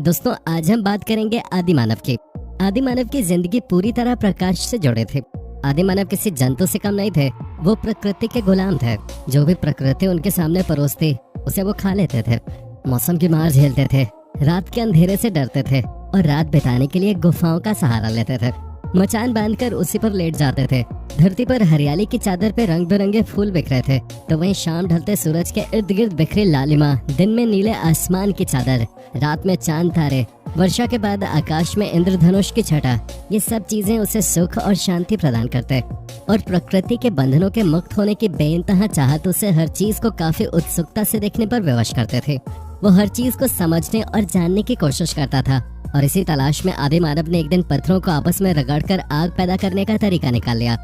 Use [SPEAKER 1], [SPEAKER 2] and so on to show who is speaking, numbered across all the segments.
[SPEAKER 1] दोस्तों आज हम बात करेंगे आदि मानव की। आदि मानव की जिंदगी पूरी तरह प्रकाश से जुड़े थे। आदि मानव किसी जंतु से कम नहीं थे, वो प्रकृति के गुलाम थे। जो भी प्रकृति उनके सामने परोसती उसे वो खा लेते थे। मौसम की मार झेलते थे, रात के अंधेरे से डरते थे और रात बिताने के लिए गुफाओं का सहारा लेते थे। मचान बांधकर उसी पर लेट जाते थे। धरती पर हरियाली की चादर पे रंग बिरंगे फूल बिखरे थे, तो वहीं शाम ढलते सूरज के इर्द गिर्द बिखरी लालिमा, दिन में नीले आसमान की चादर, रात में चांद तारे, वर्षा के बाद आकाश में इंद्रधनुष की छटा, ये सब चीजें उसे सुख और शांति प्रदान करते और प्रकृति के बंधनों के मुक्त होने की बेइंतहा चाहत उसे हर चीज को काफी उत्सुकता से देखने पर विवश करते थे। वो हर चीज को समझने और जानने की कोशिश करता था और इसी तलाश में आदि मानव ने एक दिन पत्थरों को आपस में रगड़कर आग पैदा करने का तरीका निकाल लिया।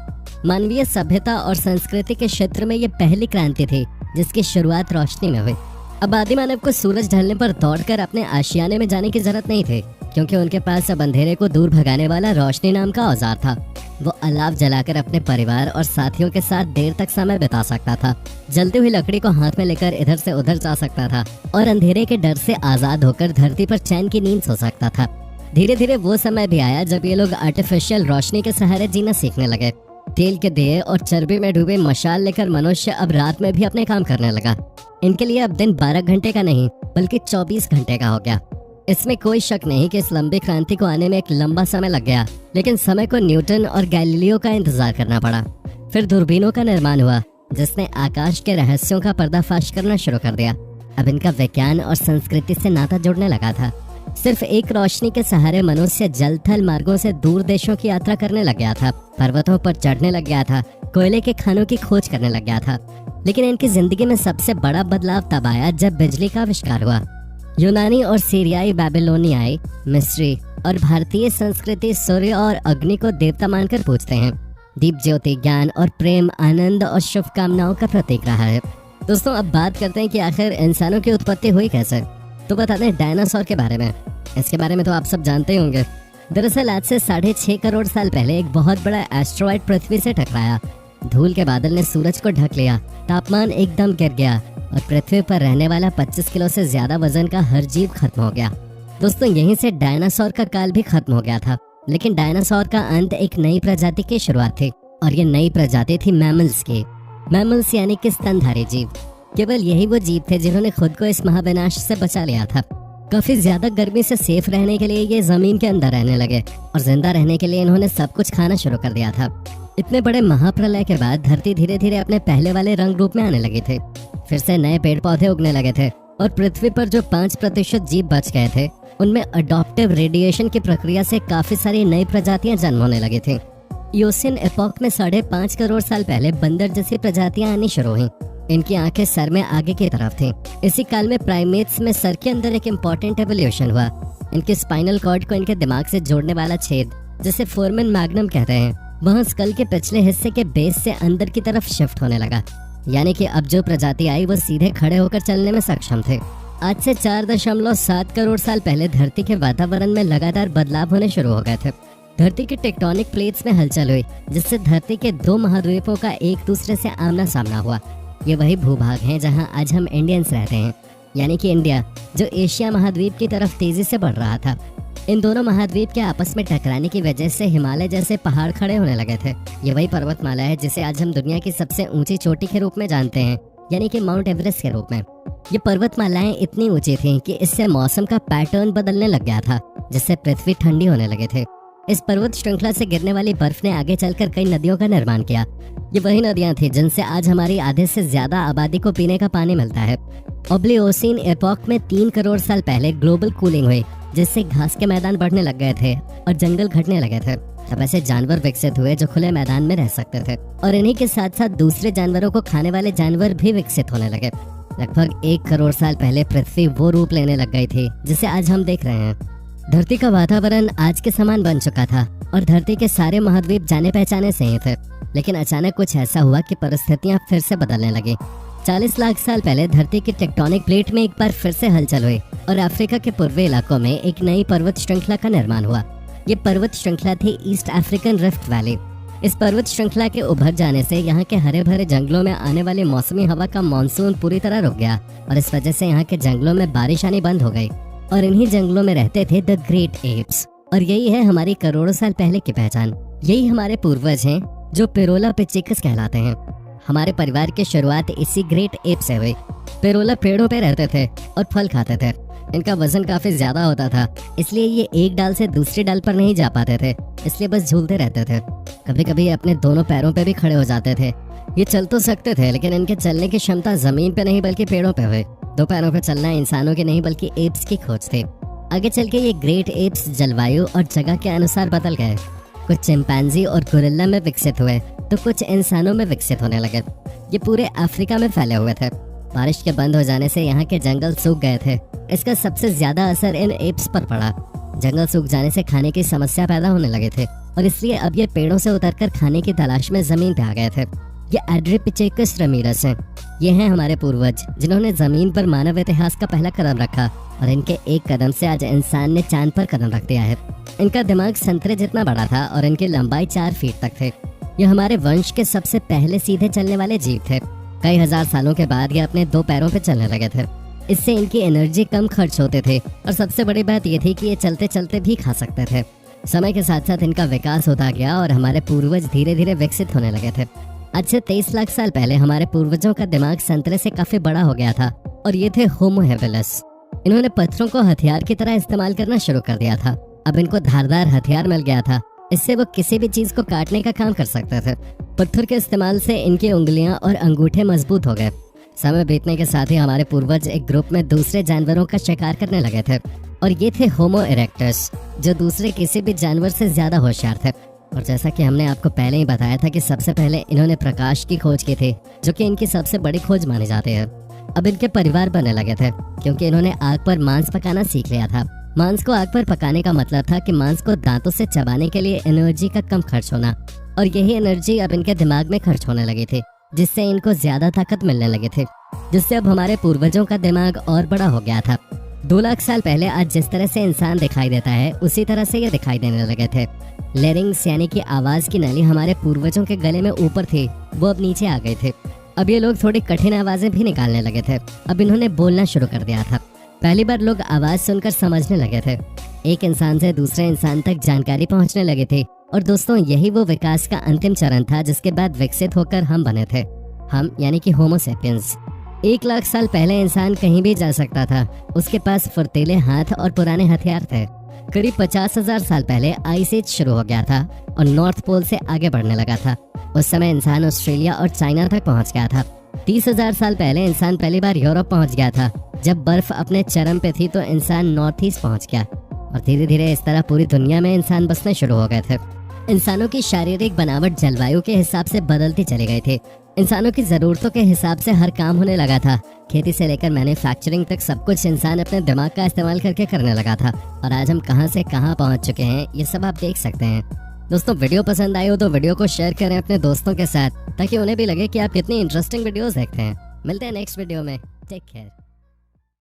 [SPEAKER 1] मानवीय सभ्यता और संस्कृति के क्षेत्र में ये पहली क्रांति थी जिसकी शुरुआत रोशनी में हुई। अब आदि मानव को सूरज ढलने पर दौड़कर अपने आशियाने में जाने की जरूरत नहीं थी, क्योंकि उनके पास अब अंधेरे को दूर भगाने वाला रोशनी नाम का औजार था। वो अलाव जलाकर अपने परिवार और साथियों के साथ देर तक समय बिता सकता था, जलती हुई लकड़ी को हाथ में लेकर इधर से उधर जा सकता था और अंधेरे के डर से आजाद होकर धरती पर चैन की नींद सो सकता था। धीरे धीरे वो समय भी आया जब ये लोग आर्टिफिशियल रोशनी के सहारे जीना सीखने लगे। तेल के दिए और चर्बी में डूबे मशाल लेकर मनुष्य अब रात में भी अपने काम करने लगा। इनके लिए अब दिन 12 घंटे का नहीं बल्कि 24 घंटे का हो गया। इसमें कोई शक नहीं कि इस लंबी क्रांति को आने में एक लंबा समय लग गया, लेकिन समय को न्यूटन और गैलीलियो का इंतजार करना पड़ा। फिर दूरबीनों का निर्माण हुआ जिसने आकाश के रहस्यों का पर्दाफाश करना शुरू कर दिया। अब इनका विज्ञान और संस्कृति से नाता जुड़ने लगा था। सिर्फ एक रोशनी के सहारे मनुष्य जल थल मार्गों से दूर देशों की यात्रा करने लग गया था, पर्वतों पर चढ़ने लग गया था, कोयले के खानों की खोज करने लग गया था। लेकिन इनकी जिंदगी में सबसे बड़ा बदलाव तब आया जब बिजली का आविष्कार हुआ। यूनानी और सीरियाई, बैबिलोनियाई, मिस्री और भारतीय संस्कृति सूर्य और अग्नि को देवता मानकर पूजते हैं। दीप ज्योति ज्ञान और प्रेम, आनंद और शुभकामनाओं का प्रतीक रहा है। दोस्तों अब बात करते हैं कि आखिर इंसानों की उत्पत्ति हुई कैसे। तो बता दें डायनासोर के बारे में। इसके बारे में तो आप सब जानते ही होंगे। दरअसल आज से 6.5 करोड़ साल पहले एक बहुत बड़ा एस्ट्रॉयड पृथ्वी से टकराया। धूल के बादल ने सूरज को ढक लिया, तापमान एकदम गिर गया और पृथ्वी पर रहने वाला 25 किलो से ज्यादा वजन का हर जीव खत्म हो गया। दोस्तों यहीं से डायनासोर का काल भी खत्म हो गया था। लेकिन डायनासोर का अंत एक नई प्रजाति की शुरुआत थी और ये नई प्रजाति थी मैमल्स की। मैमल्स यानी कि स्तनधारी जीव। केवल यही वो जीव थे जिन्होंने खुद को इस महाविनाश से बचा लिया था। काफी ज्यादा गर्मी से सेफ रहने के लिए ये जमीन के अंदर रहने लगे और जिंदा रहने के लिए इन्होंने सब कुछ खाना शुरू कर दिया था। इतने बड़े महाप्रलय के बाद धरती धीरे धीरे अपने पहले वाले रंग रूप में आने लगी थी। फिर से नए पेड़ पौधे उगने लगे थे और पृथ्वी पर जो 5% जीव बच गए थे उनमें अडॉप्टिव रेडिएशन की प्रक्रिया से काफी सारी नई प्रजातियां जन्म होने लगी थी। ईओसिन एपॉक में 5.5 करोड़ साल पहले बंदर जैसी प्रजातियां आनी शुरू हुई। इनकी आंखें सर में आगे की तरफ थी। इसी काल में प्राइमेट्स में सर के अंदर एक इम्पोर्टेंट एवोल्यूशन हुआ। इनके स्पाइनल कॉर्ड को इनके दिमाग से जोड़ने वाला छेद, जिसे फोरमेन मैग्नम कहते हैं, वह स्कल के पिछले हिस्से के बेस से अंदर की तरफ शिफ्ट होने लगा। यानी कि अब जो प्रजाति आई वो सीधे खड़े होकर चलने में सक्षम थे। आज से 4.7 करोड़ साल पहले धरती के वातावरण में लगातार बदलाव होने शुरू हो गए थे। धरती की टेक्टोनिक प्लेट्स में हलचल हुई जिससे धरती के 2 महाद्वीपों का एक दूसरे से आमना सामना हुआ। ये वही भूभाग हैं जहां आज हम इंडियंस रहते हैं, यानी कि इंडिया, जो एशिया महाद्वीप की तरफ तेजी से बढ़ रहा था। इन दोनों महाद्वीप के आपस में टकराने की वजह से हिमालय जैसे पहाड़ खड़े होने लगे थे। ये वही पर्वतमाला है जिसे आज हम दुनिया की सबसे ऊंची चोटी के रूप में जानते हैं, यानी कि माउंट एवरेस्ट के रूप में। ये पर्वतमालाएं इतनी ऊंची थीं कि इससे मौसम का पैटर्न बदलने लग गया था, जिससे पृथ्वी ठंडी होने लगे थे। इस पर्वत श्रृंखला से गिरने वाली बर्फ ने आगे चलकर कई नदियों का निर्माण किया। ये वही नदियां थी जिनसे आज हमारी आधे से ज्यादा आबादी को पीने का पानी मिलता है। ओब्लियोसिन एपॉक में 3 करोड़ साल पहले ग्लोबल कूलिंग हुई, जिससे घास के मैदान बढ़ने लग गए थे और जंगल घटने लगे थे। अब ऐसे जानवर विकसित हुए जो खुले मैदान में रह सकते थे और इन्हीं के साथ साथ दूसरे जानवरों को खाने वाले जानवर भी विकसित होने लगे। लगभग 1 करोड़ साल पहले पृथ्वी वो रूप लेने लग गई थी जिसे आज हम देख रहे हैं। धरती का वातावरण आज के समान बन चुका था और धरती के सारे महाद्वीप जाने पहचाने से ही थे। लेकिन अचानक कुछ ऐसा हुआ कि परिस्थितियां फिर से बदलने लगी। 40 लाख साल पहले धरती की टेक्टोनिक प्लेट में एक बार फिर से हलचल हुई और अफ्रीका के पूर्वी इलाकों में एक नई पर्वत श्रृंखला का निर्माण हुआ। ये पर्वत श्रृंखला थी ईस्ट अफ्रीकन रिफ्ट वैली। इस पर्वत श्रृंखला के उभर जाने से यहाँ के हरे भरे जंगलों में आने वाली मौसमी हवा का मानसून पूरी तरह रुक गया और इस वजह से यहाँ के जंगलों में बारिश आनी बंद हो गई। और इन्हीं जंगलों में रहते थे द ग्रेट एप्स। और यही है हमारी करोड़ों साल पहले की पहचान। यही हमारे पूर्वज हैं जो पिरोलापिचिकस कहलाते हैं। हमारे परिवार की शुरुआत इसी ग्रेट एप से हुई। पिरोला पेड़ों पे रहते थे और फल खाते थे। इनका वजन काफी ज्यादा होता था, इसलिए ये एक डाल से दूसरी डाल पर नहीं जा पाते थे, इसलिए बस झूलते रहते थे। कभी कभी अपने दोनों पैरों पे भी खड़े हो जाते थे। ये चल तो सकते थे, लेकिन इनके चलने की क्षमता जमीन पे नहीं बल्कि पेड़ों पे हुई। दो पैरों पे चलना इंसानों की नहीं बल्कि एप्स की खोज थी। आगे चल के ये ग्रेट एप्स जलवायु और जगह के अनुसार बदल गए। कुछ चिंपैंजी और गोरिल्ला में विकसित हुए तो कुछ इंसानों में विकसित होने लगे। ये पूरे अफ्रीका में फैले हुए थे। बारिश के बंद हो जाने से यहाँ के जंगल सूख गए थे। इसका सबसे ज्यादा असर इन एप्स पर पड़ा। जंगल सूख जाने से खाने की समस्या पैदा होने लगे थे और इसलिए अब ये पेड़ों से उतरकर खाने की तलाश में जमीन पे आ गए थे। ये एड्रिपिचेकस रमीरस हैं। ये हैं हमारे पूर्वज जिन्होंने जमीन पर मानव इतिहास का पहला कदम रखा और इनके एक कदम से आज इंसान ने चांद पर कदम रख दिया है। इनका दिमाग संतरे जितना बड़ा था और इनकी लंबाई 4 फीट तक थे। ये हमारे वंश के सबसे पहले सीधे चलने वाले जीव थे। कई हजार सालों के बाद ये अपने 2 पैरों पे चलने लगे थे। इससे इनकी एनर्जी कम खर्च होते थे और सबसे बड़ी बात ये थी कि ये चलते चलते भी खा सकते थे। समय के साथ साथ इनका विकास होता गया और हमारे पूर्वज धीरे धीरे विकसित होने लगे थे। आज से 23 लाख साल पहले हमारे पूर्वजों का दिमाग संतरे से काफी बड़ा हो गया था और ये थे होमो हेबिलिस। इन्होंने पत्थरों को हथियार की तरह इस्तेमाल करना शुरू कर दिया था। अब इनको धारदार हथियार मिल गया था, इससे वो किसी भी चीज को काटने का काम कर सकते थे। पत्थर के इस्तेमाल से इनकी उंगलियां और अंगूठे मजबूत हो गए। समय बीतने के साथ ही हमारे पूर्वज एक ग्रुप में दूसरे जानवरों का शिकार करने लगे थे और ये थे होमो इरेक्टस, जो दूसरे किसी भी जानवर से ज्यादा होशियार थे। और जैसा कि हमने आपको पहले ही बताया था कि सबसे पहले इन्होंने प्रकाश की खोज की थी, जो कि इनकी सबसे बड़ी खोज मानी जाती है। अब इनके परिवार बनने लगे थे क्योंकि इन्होंने आग पर मांस पकाना सीख लिया था। मांस को आग पर पकाने का मतलब था कि मांस को दांतों से चबाने के लिए एनर्जी का कम खर्च होना, और यही एनर्जी अब इनके दिमाग में खर्च होने लगी थी, जिससे इनको ज्यादा ताकत मिलने लगी थी, जिससे अब हमारे पूर्वजों का दिमाग और बड़ा हो गया था। 2 लाख साल पहले आज जिस तरह से इंसान दिखाई देता है उसी तरह से ये दिखाई देने लगे थे। लेरिंग्स यानी कि आवाज की नली हमारे पूर्वजों के गले में ऊपर थी, वो अब नीचे आ गई थी। अब ये लोग थोड़ी कठिन आवाजें भी निकालने लगे थे। अब इन्होंने बोलना शुरू कर दिया था। पहली बार लोग आवाज सुनकर समझने लगे थे। एक इंसान से दूसरे इंसान तक जानकारी पहुंचने लगी थी। और दोस्तों, यही वो विकास का अंतिम चरण था जिसके बाद विकसित होकर हम बने थे। हम यानी कि होमो सेपियंस। 1 लाख साल पहले इंसान कहीं भी जा सकता था। उसके पास फुर्तीले हाथ और पुराने हथियार थे। करीब 50,000 साल पहले आइस एज शुरू हो गया था और नॉर्थ पोल से आगे बढ़ने लगा था। उस समय इंसान ऑस्ट्रेलिया और चाइना तक पहुंच गया था। 30,000 साल पहले इंसान पहली बार यूरोप पहुंच गया था। जब बर्फ अपने चरम पे थी तो इंसान नॉर्थ ईस्ट पहुंच गया और धीरे धीरे इस तरह पूरी दुनिया में इंसान बसने शुरू हो गए थे। इंसानों की शारीरिक बनावट जलवायु के हिसाब से बदलती चली गई थी। इंसानों की जरूरतों के हिसाब से हर काम होने लगा था। खेती से लेकर मैन्युफैक्चरिंग तक सब कुछ इंसान अपने दिमाग का इस्तेमाल करके करने लगा था। और आज हम कहां से कहां पहुंच चुके हैं ये सब आप देख सकते हैं। दोस्तों, वीडियो पसंद आई हो तो वीडियो को शेयर करें अपने दोस्तों के साथ, ताकि उन्हें भी लगे कि आप कितनी इंटरेस्टिंग वीडियोस देखते हैं। मिलते हैं नेक्स्ट वीडियो में। Take care.